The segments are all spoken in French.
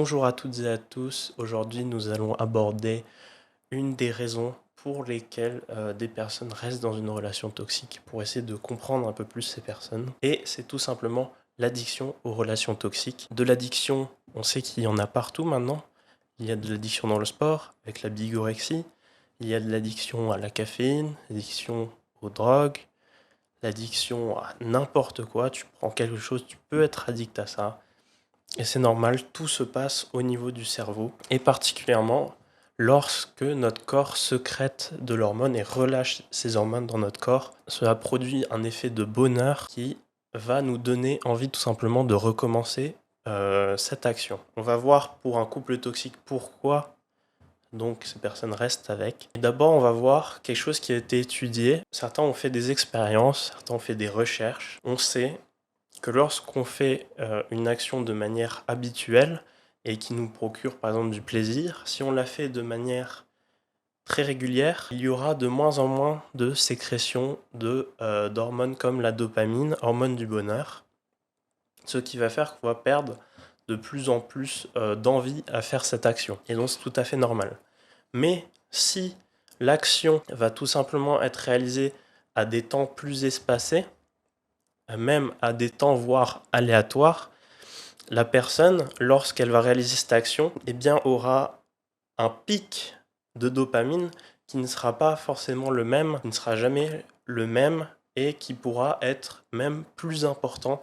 Bonjour à toutes et à tous. Aujourd'hui, nous allons aborder une des raisons pour lesquelles des personnes restent dans une relation toxique pour essayer de comprendre un peu plus ces personnes. Et c'est tout simplement l'addiction aux relations toxiques. De l'addiction, on sait qu'il y en a partout maintenant. Il y a de l'addiction dans le sport, avec la bigorexie. Il y a de l'addiction à la caféine, l'addiction aux drogues, l'addiction à n'importe quoi. Tu prends quelque chose, tu peux être addict à ça. Et c'est normal, tout se passe au niveau du cerveau, et particulièrement lorsque notre corps sécrète de l'hormone et relâche ces hormones dans notre corps, cela produit un effet de bonheur qui va nous donner envie tout simplement de recommencer cette action. On va voir pour un couple toxique pourquoi donc ces personnes restent avec. Et d'abord, on va voir quelque chose qui a été étudié. Certains ont fait des expériences, certains ont fait des recherches. On sait que lorsqu'on fait une action de manière habituelle et qui nous procure par exemple du plaisir, si on la fait de manière très régulière, il y aura de moins en moins de sécrétion d'hormones comme la dopamine, hormone du bonheur, ce qui va faire qu'on va perdre de plus en plus d'envie à faire cette action. Et donc c'est tout à fait normal. Mais si l'action va tout simplement être réalisée à des temps plus espacés, même à des temps voire aléatoires, la personne, lorsqu'elle va réaliser cette action, eh bien, aura un pic de dopamine qui ne sera pas forcément le même, qui ne sera jamais le même et qui pourra être même plus important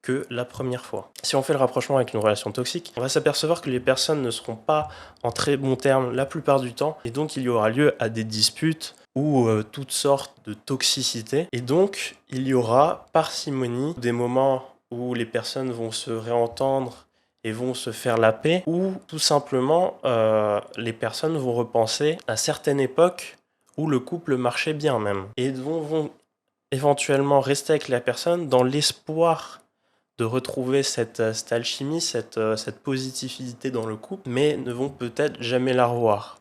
que la première fois. Si on fait le rapprochement avec une relation toxique, on va s'apercevoir que les personnes ne seront pas en très bons termes la plupart du temps, et donc il y aura lieu à des disputes ou toutes sortes de toxicité, et donc il y aura parcimonie, des moments où les personnes vont se réentendre et vont se faire la paix, ou tout simplement les personnes vont repenser à certaines époques où le couple marchait bien même, et vont éventuellement rester avec la personne dans l'espoir de retrouver cette alchimie, cette positivité dans le couple, mais ne vont peut-être jamais la revoir.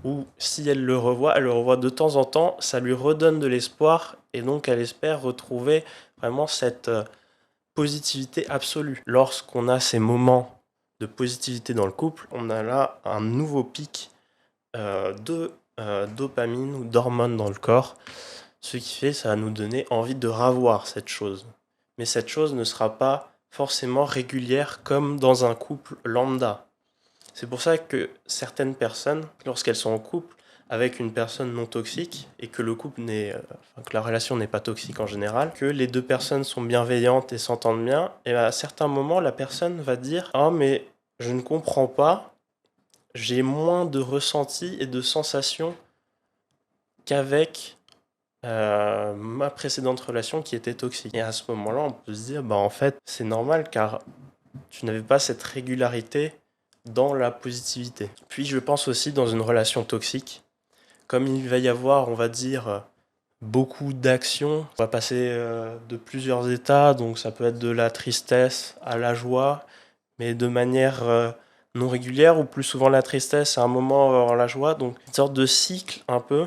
Ou si elle le revoit de temps en temps, ça lui redonne de l'espoir, et donc elle espère retrouver vraiment cette positivité absolue. Lorsqu'on a ces moments de positivité dans le couple, on a là un nouveau pic de dopamine ou d'hormones dans le corps, ce qui fait ça va nous donner envie de revoir cette chose. Mais cette chose ne sera pas forcément régulière comme dans un couple lambda. C'est pour ça que certaines personnes, lorsqu'elles sont en couple avec une personne non toxique et que le couple que la relation n'est pas toxique en général, que les deux personnes sont bienveillantes et s'entendent bien, et à certains moments la personne va dire « Ah mais je ne comprends pas, j'ai moins de ressenti et de sensations qu'avec ma précédente relation qui était toxique. » Et à ce moment-là, on peut se dire, bah en fait, c'est normal car tu n'avais pas cette régularité dans la positivité. Puis je pense aussi dans une relation toxique, comme il va y avoir, on va dire, beaucoup d'actions, on va passer de plusieurs états, donc ça peut être de la tristesse à la joie, mais de manière non régulière, ou plus souvent la tristesse à un moment avoir la joie, donc une sorte de cycle un peu.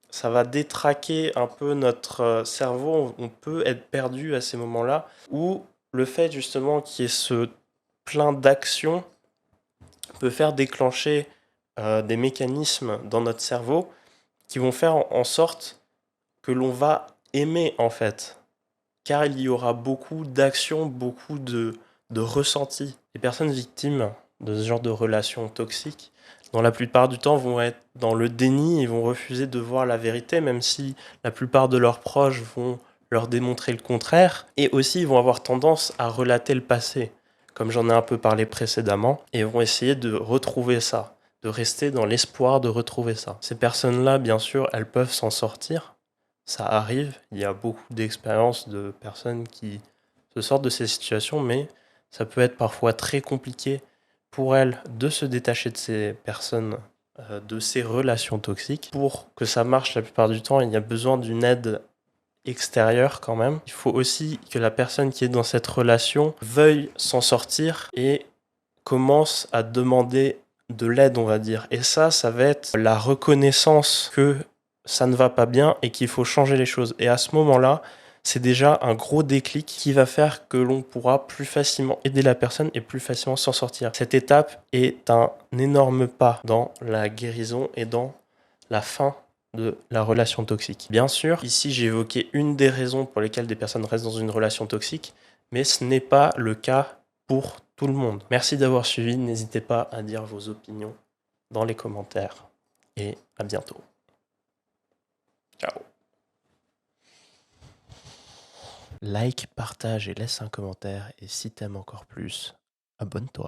Ça va détraquer un peu notre cerveau, on peut être perdu à ces moments-là, où le fait justement qu'il y ait ce plein d'actions peut faire déclencher des mécanismes dans notre cerveau qui vont faire en sorte que l'on va aimer en fait, car il y aura beaucoup d'actions, beaucoup de ressentis. Les personnes victimes de ce genre de relations toxiques, dans la plupart du temps, vont être dans le déni et vont refuser de voir la vérité, même si la plupart de leurs proches vont leur démontrer le contraire. Et aussi, ils vont avoir tendance à relater le passé, comme j'en ai un peu parlé précédemment, et vont essayer de retrouver ça, de rester dans l'espoir de retrouver ça. Ces personnes-là, bien sûr, elles peuvent s'en sortir. Ça arrive, il y a beaucoup d'expériences de personnes qui se sortent de ces situations, mais ça peut être parfois très compliqué pour elles de se détacher de ces personnes, de ces relations toxiques. Pour que ça marche la plupart du temps, il y a besoin d'une aide extérieure quand même. Il faut aussi que la personne qui est dans cette relation veuille s'en sortir et commence à demander de l'aide, on va dire. Et ça va être la reconnaissance que ça ne va pas bien et qu'il faut changer les choses. Et à ce moment-là, c'est déjà un gros déclic qui va faire que l'on pourra plus facilement aider la personne et plus facilement s'en sortir. Cette étape est un énorme pas dans la guérison et dans la fin de la relation toxique. Bien sûr, ici j'ai évoqué une des raisons pour lesquelles des personnes restent dans une relation toxique, mais ce n'est pas le cas pour tout le monde. Merci d'avoir suivi, n'hésitez pas à dire vos opinions dans les commentaires et à bientôt. Ciao. Like, partage et laisse un commentaire, et si t'aimes encore plus, abonne-toi.